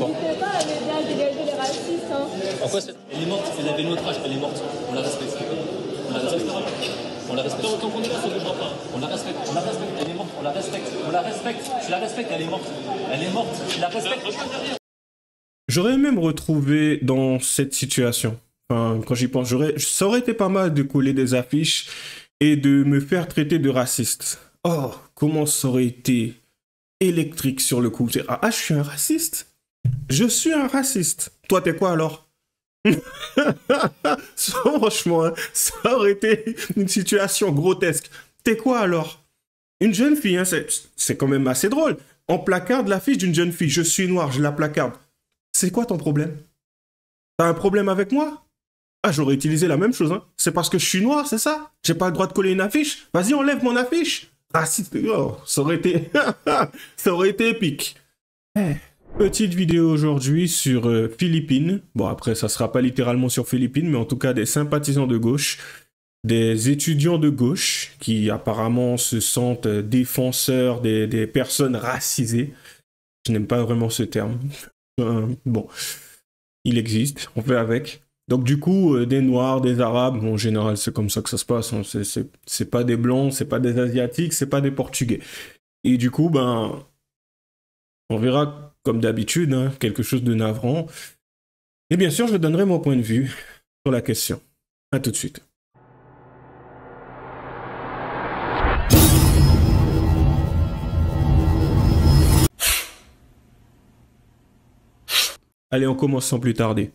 D'accord. N'hésitez pas à m'aider à dégager les racistes. Hein. En quoi elle est morte, elle avait notre âge, elle est morte. On la respecte. On la respecte. On la respecte. Tant qu'on est là, ça ne bougera pas. On la respecte, elle est morte, on la respecte. On la respecte, je la respecte, elle est morte. Elle est morte, je la respecte. J'aurais aimé me retrouver dans cette situation. Enfin, quand j'y pense, ça aurait été pas mal de coller des affiches et de me faire traiter de raciste. Oh, comment ça aurait été électrique sur le coup. Ah, je suis un raciste. Je suis un raciste. Toi, t'es quoi alors? Franchement, hein, ça aurait été une situation grotesque. T'es quoi alors? Une jeune fille, hein, c'est quand même assez drôle. On placarde l'affiche d'une jeune fille. Je suis noir, je la placarde. C'est quoi ton problème? T'as un problème avec moi? Ah, j'aurais utilisé la même chose. Hein. C'est parce que je suis noir, c'est ça? J'ai pas le droit de coller une affiche? Vas-y, enlève mon affiche. Raciste. Oh, ça aurait été... ça aurait été épique. Petite vidéo aujourd'hui sur Philippines. Bon, après, ça sera pas littéralement sur Philippines, mais en tout cas des sympathisants de gauche, des étudiants de gauche qui apparemment se sentent défenseurs des personnes racisées. Je n'aime pas vraiment ce terme. Bon, il existe, on fait avec. Donc du coup, des Noirs, des Arabes, bon, en général c'est comme ça que ça se passe, hein. C'est pas des Blancs, c'est pas des Asiatiques, c'est pas des Portugais. Et du coup, ben, on verra comme d'habitude, hein, quelque chose de navrant. Et bien sûr, je donnerai mon point de vue sur la question. À tout de suite. Allez, on commence sans plus tarder.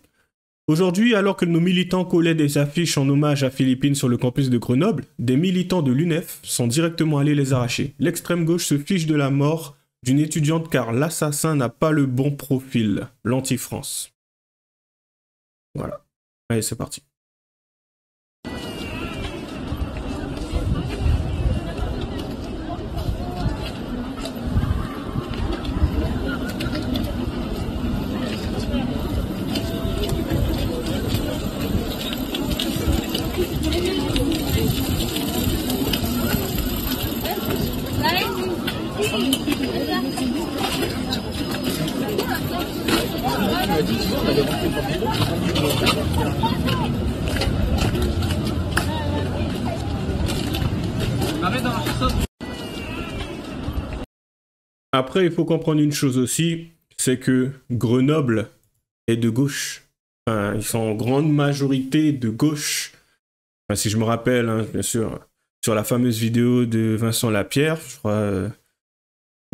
Aujourd'hui, alors que nos militants collaient des affiches en hommage à Philippines sur le campus de Grenoble, des militants de l'UNEF sont directement allés les arracher. L'extrême gauche se fiche de la mort d'une étudiante car l'assassin n'a pas le bon profil. L'anti-France. Voilà. Allez, c'est parti. Après, il faut comprendre une chose aussi, c'est que Grenoble est de gauche. Enfin, ils sont en grande majorité de gauche. Enfin, si je me rappelle, hein, bien sûr, sur la fameuse vidéo de Vincent Lapierre, je crois...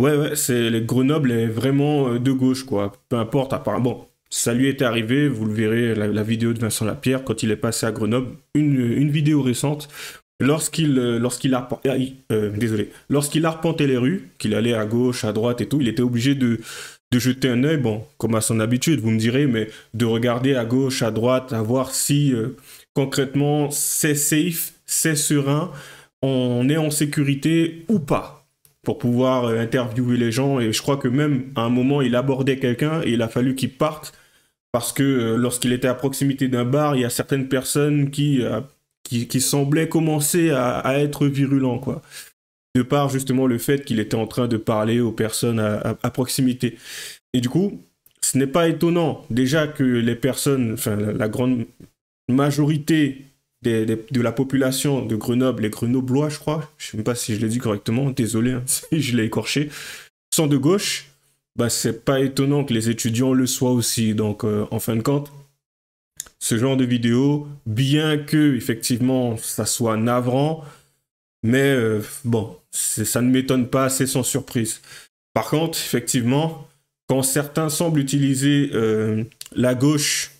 Ouais, Grenoble est vraiment de gauche, quoi. Peu importe, apparemment. Bon, ça lui était arrivé, vous le verrez, la vidéo de Vincent Lapierre, quand il est passé à Grenoble, une vidéo récente, lorsqu'il arpentait les rues, qu'il allait à gauche, à droite et tout, il était obligé de jeter un œil, bon, comme à son habitude, vous me direz, mais de regarder à gauche, à droite, à voir si concrètement c'est safe, c'est serein, on est en sécurité ou pas, pour pouvoir interviewer les gens. Et je crois que même à un moment, il abordait quelqu'un et il a fallu qu'il parte parce que lorsqu'il était à proximité d'un bar, il y a certaines personnes qui semblaient commencer à être virulents, quoi. De par justement le fait qu'il était en train de parler aux personnes à proximité. Et du coup, ce n'est pas étonnant déjà que les personnes, enfin la grande majorité de la population de Grenoble, les Grenoblois, je crois, je ne sais même pas si je l'ai dit correctement, désolé hein, si je l'ai écorché, sont de gauche, bah c'est pas étonnant que les étudiants le soient aussi. Donc en fin de compte, ce genre de vidéo, bien que effectivement ça soit navrant, mais bon, ça ne m'étonne pas, c'est sans surprise. Par contre, effectivement, quand certains semblent utiliser la gauche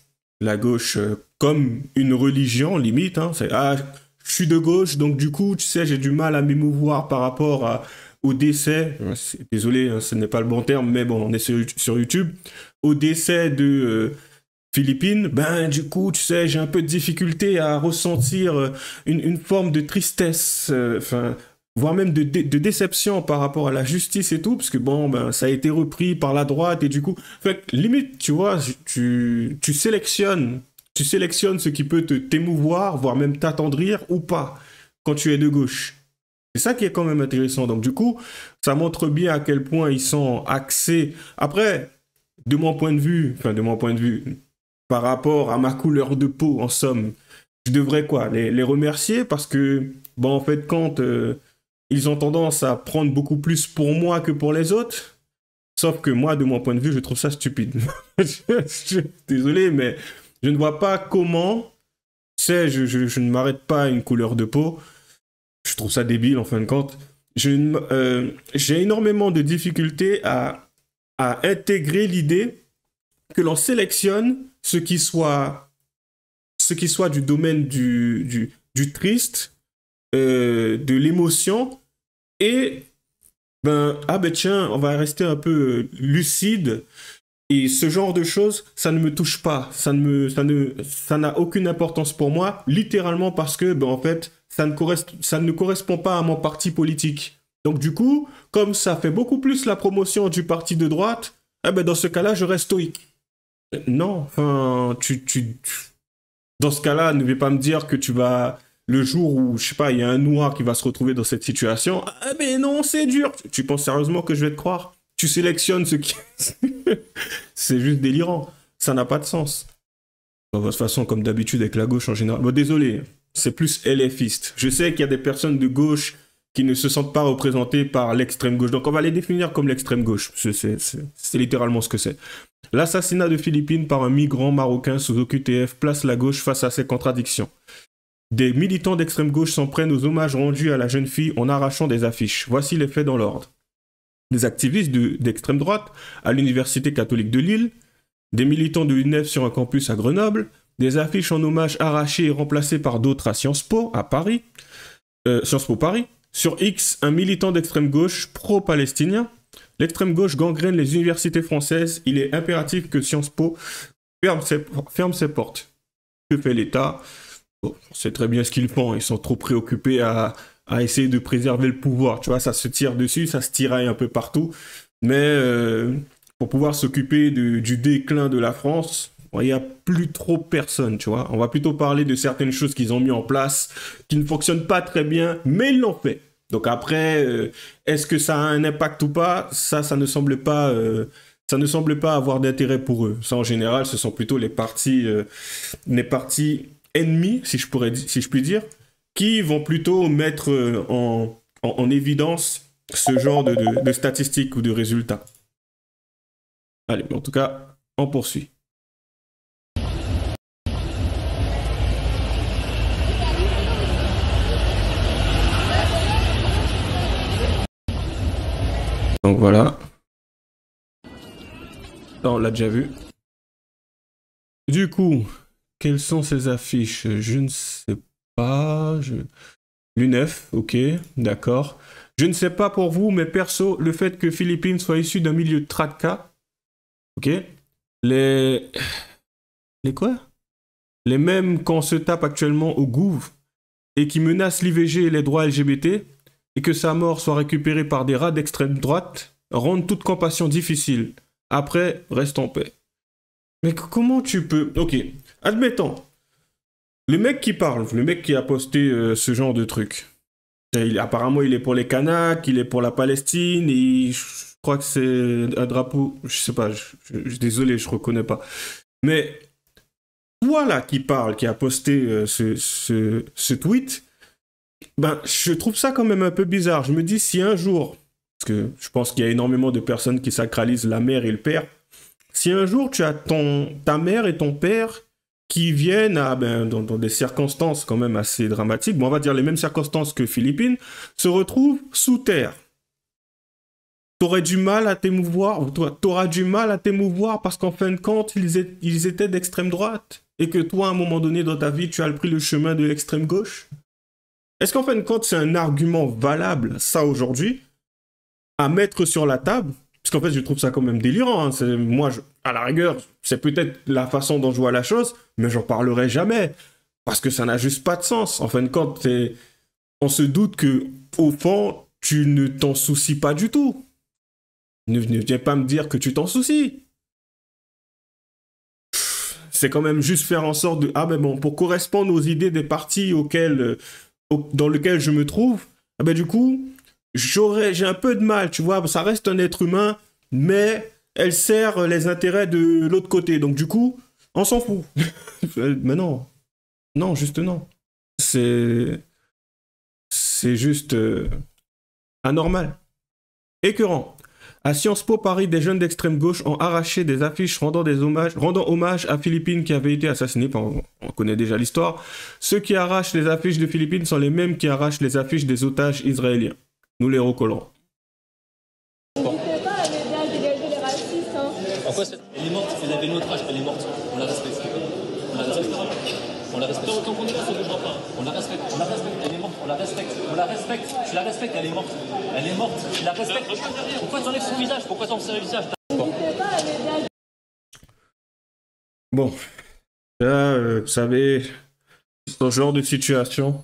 comme une religion, limite, hein, c'est « Ah, je suis de gauche, donc du coup, tu sais, j'ai du mal à m'émouvoir par rapport au décès. » Désolé, hein, ce n'est pas le bon terme, mais bon, on est sur YouTube. Au décès de Philippines, ben du coup, tu sais, j'ai un peu de difficulté à ressentir une forme de tristesse, voire même de déception par rapport à la justice et tout, parce que bon, ben, ça a été repris par la droite, et du coup, fait, limite, tu vois, tu sélectionnes ce qui peut t'émouvoir, voire même t'attendrir ou pas, quand tu es de gauche. C'est ça qui est quand même intéressant. Donc du coup, ça montre bien à quel point ils sont axés. Après, de mon point de vue, par rapport à ma couleur de peau, en somme, je devrais quoi, les remercier parce que, bon, en fait, quand ils ont tendance à prendre beaucoup plus pour moi que pour les autres, sauf que moi, de mon point de vue, je trouve ça stupide. Désolé, mais je ne vois pas comment, je ne m'arrête pas à une couleur de peau. Je trouve ça débile, en fin de compte. J'ai énormément de difficultés à intégrer l'idée que l'on sélectionne ce qui soit du domaine du triste, de l'émotion, et tiens, on va rester un peu lucide, et ce genre de choses, ça ne me touche pas, ça n'a aucune importance pour moi, littéralement parce que, en fait, ça ne correspond pas à mon parti politique. Donc du coup, comme ça fait beaucoup plus la promotion du parti de droite, dans ce cas-là, je reste stoïque. Non, enfin, dans ce cas-là, ne vais pas me dire que tu vas, le jour où, je sais pas, il y a un noir qui va se retrouver dans cette situation, mais non, c'est dur. Tu penses sérieusement que je vais te croire? Tu sélectionnes ce qui... C'est juste délirant. Ça n'a pas de sens. De toute façon, comme d'habitude avec la gauche en général. Bon, désolé, c'est plus LFiste. Je sais qu'il y a des personnes de gauche qui ne se sentent pas représentées par l'extrême gauche. Donc on va les définir comme l'extrême gauche. C'est littéralement ce que c'est. L'assassinat de Philippines par un migrant marocain sous OQTF place la gauche face à ces contradictions. Des militants d'extrême gauche s'en prennent aux hommages rendus à la jeune fille en arrachant des affiches. Voici les faits dans l'ordre. Des activistes d'extrême droite à l'Université catholique de Lille, des militants de l'UNEF sur un campus à Grenoble, des affiches en hommage arrachées et remplacées par d'autres à Sciences Po Paris. Sur X, un militant d'extrême gauche pro-palestinien. L'extrême gauche gangrène les universités françaises. Il est impératif que Sciences Po ferme ses portes. Que fait l'État? Bon, on sait très bien ce qu'ils font. Ils sont trop préoccupés à essayer de préserver le pouvoir. Tu vois, ça se tire dessus, ça se tiraille un peu partout. Mais pour pouvoir s'occuper du déclin de la France, il n'y a plus trop personne, tu vois. On va plutôt parler de certaines choses qu'ils ont mis en place, qui ne fonctionnent pas très bien, mais ils l'ont fait. Donc après, est-ce que ça a un impact ou pas? Ça ne semble pas avoir d'intérêt pour eux. Ça, en général, ce sont plutôt les partis ennemis, si je puis dire, qui vont plutôt mettre en évidence ce genre de statistiques ou de résultats. Allez, mais en tout cas, on poursuit. Donc voilà. Ça, on l'a déjà vu. Du coup, quelles sont ces affiches? Je ne sais pas. L'UNEF, ok, d'accord. Je ne sais pas pour vous, mais perso, le fait que Philippines soit issu d'un milieu de Tradka, ok, les quoi? Les mêmes qu'on se tape actuellement au gouv et qui menacent l'IVG et les droits LGBT, et que sa mort soit récupérée par des rats d'extrême droite, rendent toute compassion difficile. Après, reste en paix. Mais comment tu peux... Ok, admettons, le mec qui parle, le mec qui a posté ce genre de truc, apparemment il est pour les Kanaks, il est pour la Palestine, et je crois que c'est un drapeau, je sais pas, désolé, je reconnais pas. Mais toi là qui parle, qui a posté ce tweet, je trouve ça quand même un peu bizarre. Je me dis si un jour, parce que je pense qu'il y a énormément de personnes qui sacralisent la mère et le père, si un jour tu as ta mère et ton père qui viennent dans des circonstances quand même assez dramatiques, on va dire les mêmes circonstances que Philippines, se retrouvent sous terre. T'aurais du mal à t'émouvoir, t'auras du mal à t'émouvoir parce qu'en fin de compte, ils étaient d'extrême droite et que toi, à un moment donné dans ta vie, tu as pris le chemin de l'extrême gauche. Est-ce qu'en fin de compte, c'est un argument valable, ça, aujourd'hui, à mettre sur la table? Parce qu'en fait, je trouve ça quand même délirant. Hein. Moi, à la rigueur, c'est peut-être la façon dont je vois la chose, mais j'en parlerai jamais. Parce que ça n'a juste pas de sens. En fin de compte, on se doute que, au fond, tu ne t'en soucies pas du tout. Ne viens pas me dire que tu t'en soucies. C'est quand même juste faire en sorte de... Ah ben bon, pour correspondre aux idées des partis dans lesquels je me trouve, du coup, j'ai un peu de mal, tu vois, ça reste un être humain, mais elle sert les intérêts de l'autre côté. Donc du coup, on s'en fout. Mais non. Non, juste non. C'est juste anormal. Écœurant. À Sciences Po Paris, des jeunes d'extrême gauche ont arraché des affiches rendant hommage à Philippine qui avait été assassiné. On connaît déjà l'histoire. Ceux qui arrachent les affiches de Philippine sont les mêmes qui arrachent les affiches des otages israéliens. Nous les recollons. N'hésitez pas à m'aider à dégager les racistes. Hein. En quoi elle est morte, elle avait notre âge, elle est morte. On la respecte. On la respecte. On la respecte. Tant qu'on est là, ça ne bougera pas. On la respecte. On la respecte. Elle est morte. On la respecte. On la respecte. Je la respecte. Elle est morte. Elle est morte. Je la respecte. Pourquoi t'enlèves son visage? Pourquoi t'enlèves son visage? N'hésitez pas à m'aider à... Bon. Là, vous savez, ce genre de situation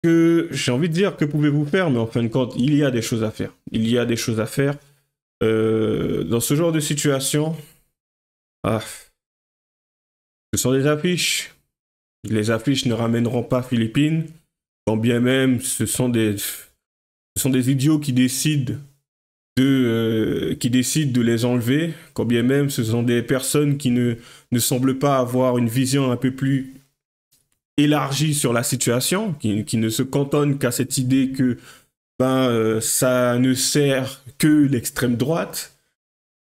que j'ai envie de dire que pouvez-vous faire, mais en fin de compte, il y a des choses à faire. Il y a des choses à faire. Dans ce genre de situation, ce sont des affiches. Les affiches ne ramèneront pas Philippines, quand bien même ce sont des idiots qui décident de les enlever, quand bien même ce sont des personnes qui ne semblent pas avoir une vision un peu plus élargie sur la situation, qui ne se cantonnent qu'à cette idée que ça ne sert que l'extrême droite.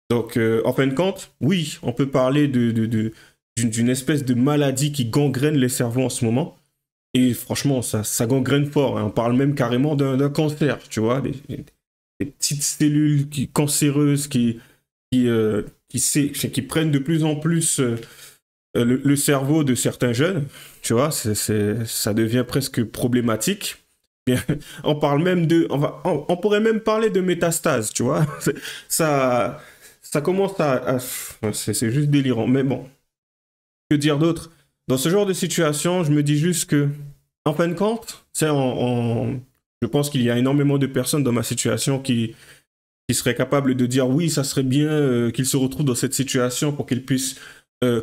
Donc, en fin de compte, oui, on peut parler d'une espèce de maladie qui gangrène les cerveaux en ce moment. Et franchement, ça gangrène fort. Hein. On parle même carrément d'un cancer, tu vois, des petites cellules cancéreuses qui prennent de plus en plus le cerveau de certains jeunes. Tu vois, ça devient presque problématique. Bien, on parle même on pourrait même parler de métastase, tu vois. Ça commence c'est juste délirant. Mais bon, que dire d'autre? Dans ce genre de situation, je me dis juste que, en fin de compte, je pense qu'il y a énormément de personnes dans ma situation qui seraient capables de dire oui, ça serait bien qu'ils se retrouvent dans cette situation pour qu'ils puissent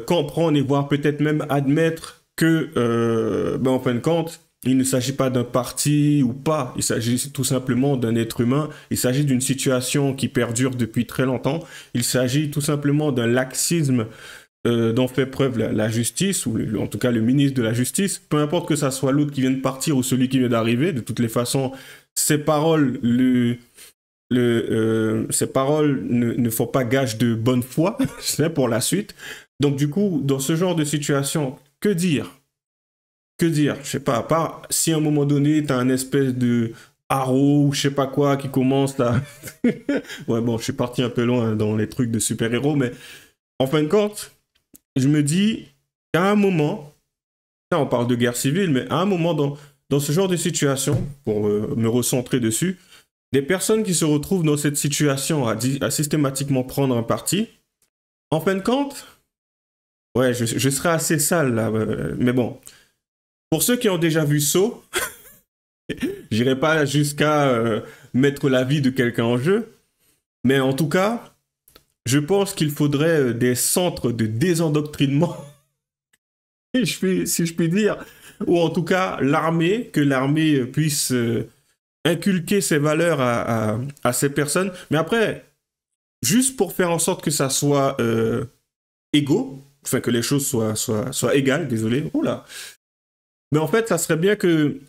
comprendre et voire peut-être même admettre que, en fin de compte, il ne s'agit pas d'un parti ou pas, il s'agit tout simplement d'un être humain, il s'agit d'une situation qui perdure depuis très longtemps, il s'agit tout simplement d'un laxisme dont fait preuve la justice, ou en tout cas le ministre de la Justice, peu importe que ça soit l'autre qui vient de partir ou celui qui vient d'arriver, de toutes les façons, ces paroles ne font pas gage de bonne foi pour la suite. Donc du coup, dans ce genre de situation, que dire? Que dire? Je sais pas, à part si à un moment donné, t'as un espèce de Arrow ou je sais pas quoi qui commence là. Ouais, bon, je suis parti un peu loin dans les trucs de super-héros, mais en fin de compte, je me dis qu'à un moment, là on parle de guerre civile, mais à un moment dans ce genre de situation, pour me recentrer dessus, des personnes qui se retrouvent dans cette situation à systématiquement prendre un parti, en fin de compte, ouais, je serais assez sale là, mais bon. Pour ceux qui ont déjà vu Saw, j'irai pas jusqu'à mettre la vie de quelqu'un en jeu, mais en tout cas, je pense qu'il faudrait des centres de désendoctrinement, si je puis dire, ou en tout cas que l'armée puisse inculquer ses valeurs à ces personnes. Mais après, juste pour faire en sorte que ça soit égaux, enfin que les choses soient égales, désolé, oula. Mais en fait, ça serait bien que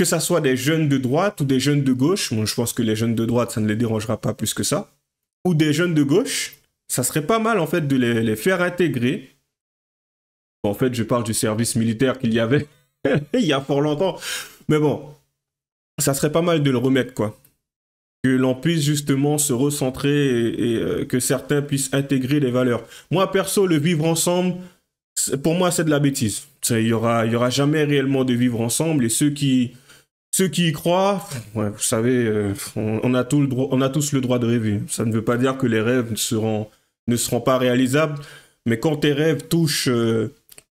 ça soit des jeunes de droite ou des jeunes de gauche. Moi, je pense que les jeunes de droite, ça ne les dérangera pas plus que ça. Ou des jeunes de gauche. Ça serait pas mal, en fait, de les faire intégrer. En fait, je parle du service militaire qu'il y avait il y a fort longtemps. Mais bon, ça serait pas mal de le remettre, quoi. Que l'on puisse justement se recentrer et que certains puissent intégrer les valeurs. Moi, perso, le vivre ensemble, pour moi, c'est de la bêtise. Il y aura jamais réellement de vivre ensemble. Et ceux qui y croient, ouais, vous savez, on a tous le droit de rêver. Ça ne veut pas dire que les rêves ne seront pas réalisables. Mais quand tes rêves touchent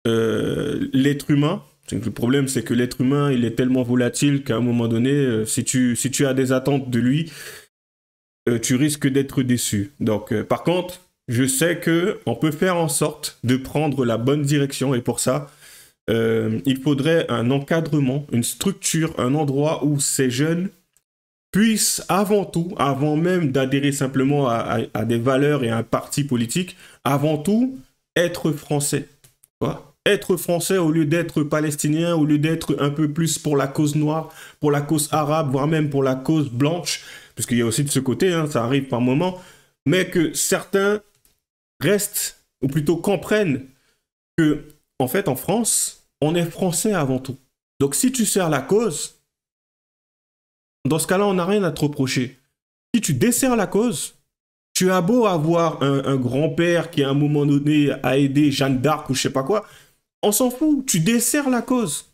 l'être humain, le problème, c'est que l'être humain, il est tellement volatile qu'à un moment donné, si tu as des attentes de lui, tu risques d'être déçu. Donc, par contre, je sais qu'on peut faire en sorte de prendre la bonne direction. Et pour ça, il faudrait un encadrement, une structure, un endroit où ces jeunes puisse avant tout, avant même d'adhérer simplement à des valeurs et à un parti politique, avant tout, être français. Tu vois? Être français au lieu d'être palestinien, au lieu d'être un peu plus pour la cause noire, pour la cause arabe, voire même pour la cause blanche, parce qu'il y a aussi de ce côté, hein, ça arrive par moments, mais que certains restent, ou plutôt comprennent que, en fait, en France, on est français avant tout. Donc si tu sers la cause, dans ce cas-là, on n'a rien à te reprocher. Si tu desserres la cause, tu as beau avoir un grand-père qui, à un moment donné, a aidé Jeanne d'Arc ou je sais pas quoi, on s'en fout, tu desserres la cause.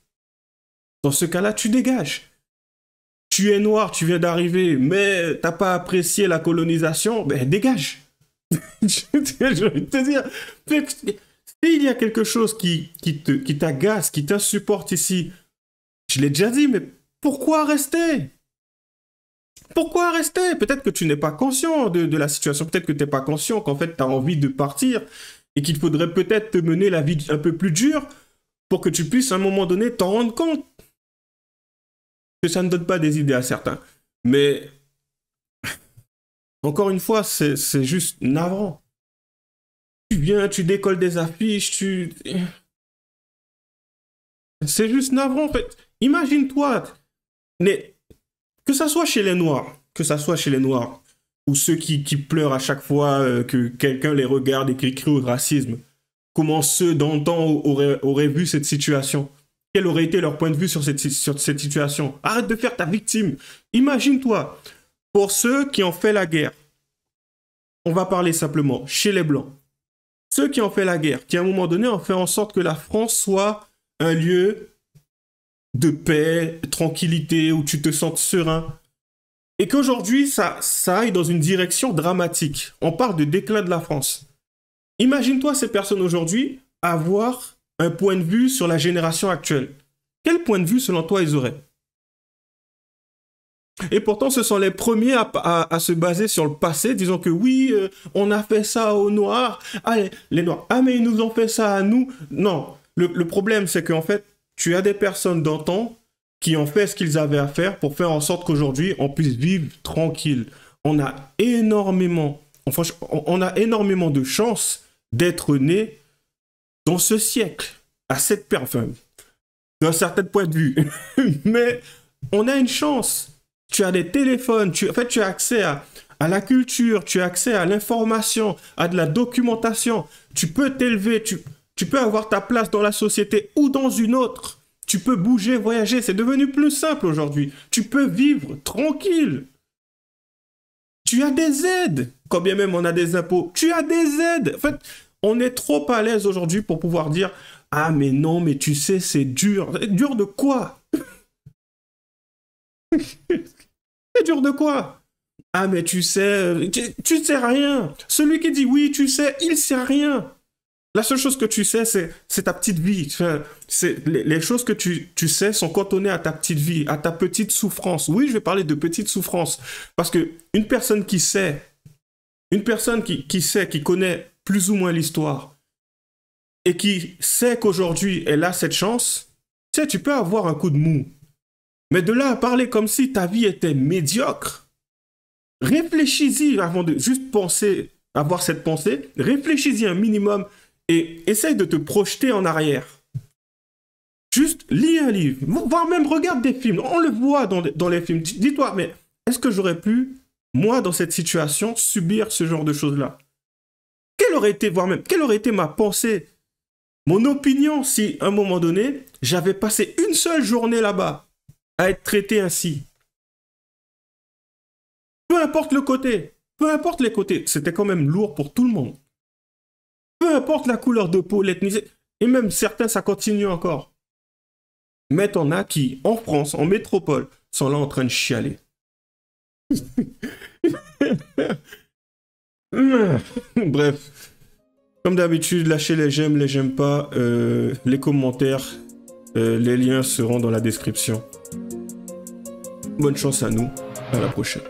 Dans ce cas-là, tu dégages. Tu es noir, tu viens d'arriver, mais t'as pas apprécié la colonisation, ben dégage. Je vais te dire, s'il y a quelque chose qui t'agace, qui t'insupporte ici, je l'ai déjà dit, mais pourquoi rester? Pourquoi rester? Peut-être que tu n'es pas conscient de la situation, peut-être que tu n'es pas conscient qu'en fait tu as envie de partir et qu'il faudrait peut-être te mener la vie un peu plus dure pour que tu puisses à un moment donné t'en rendre compte. Que ça ne donne pas des idées à certains. Mais encore une fois, c'est juste navrant. Tu viens, tu décolles des affiches, c'est juste navrant en fait. Imagine-toi, mais que ça soit chez les Noirs, ou ceux qui pleurent à chaque fois que quelqu'un les regarde et qui crient au racisme, comment ceux d'antan auraient vu cette situation? Quel aurait été leur point de vue sur cette situation? Arrête de faire ta victime. Imagine-toi, pour ceux qui ont fait la guerre, on va parler simplement chez les Blancs, ceux qui ont fait la guerre, qui à un moment donné ont fait en sorte que la France soit un lieu de paix, tranquillité, où tu te sens serein. Et qu'aujourd'hui, ça aille dans une direction dramatique. On parle de déclin de la France. Imagine-toi ces personnes aujourd'hui avoir un point de vue sur la génération actuelle. Quel point de vue, selon toi, ils auraient? Et pourtant, ce sont les premiers à se baser sur le passé, disant que oui, on a fait ça aux Noirs. Ah, les Noirs. Ah, mais ils nous ont fait ça à nous. Non. Le problème, c'est qu'en fait, tu as des personnes d'antan qui ont fait ce qu'ils avaient à faire pour faire en sorte qu'aujourd'hui, on puisse vivre tranquille. On a énormément de chance d'être né dans ce siècle, à cette enfin, d'un certain point de vue. Mais on a une chance. Tu as des téléphones, tu as accès à la culture, tu as accès à l'information, à de la documentation. Tu peux t'élever, tu peux avoir ta place dans la société ou dans une autre. Tu peux bouger, voyager. C'est devenu plus simple aujourd'hui. Tu peux vivre tranquille. Tu as des aides. Quand bien même on a des impôts, tu as des aides. En fait, on est trop à l'aise aujourd'hui pour pouvoir dire « Ah, mais non, mais tu sais, c'est dur. » Dur de quoi? C'est dur de quoi? Ah, mais tu sais rien. Celui qui dit oui, tu sais, il sait rien. La seule chose que tu sais, c'est ta petite vie. Enfin, les choses que tu sais sont cantonnées à ta petite vie, à ta petite souffrance. Oui, je vais parler de petite souffrance. Parce que une personne qui sait, qui connaît plus ou moins l'histoire, et qui sait qu'aujourd'hui, elle a cette chance, tu sais, tu peux avoir un coup de mou. Mais de là à parler comme si ta vie était médiocre, réfléchis-y avant de juste penser, avoir cette pensée, réfléchis-y un minimum et essaye de te projeter en arrière. Juste lis un livre, voire même regarde des films. On le voit dans les films. Dis-toi, mais est-ce que j'aurais pu, moi, dans cette situation, subir ce genre de choses-là? Quelle aurait été ma pensée, mon opinion si, à un moment donné, j'avais passé une seule journée là-bas à être traité ainsi? Peu importe le côté, peu importe les côtés, c'était quand même lourd pour tout le monde. Peu importe la couleur de peau, l'ethnicité, et même certains, ça continue encore. Mais t'en as qui, en France, en métropole, sont là en train de chialer. Bref, comme d'habitude, lâchez les j'aime pas, les commentaires, les liens seront dans la description. Bonne chance à nous, à la prochaine.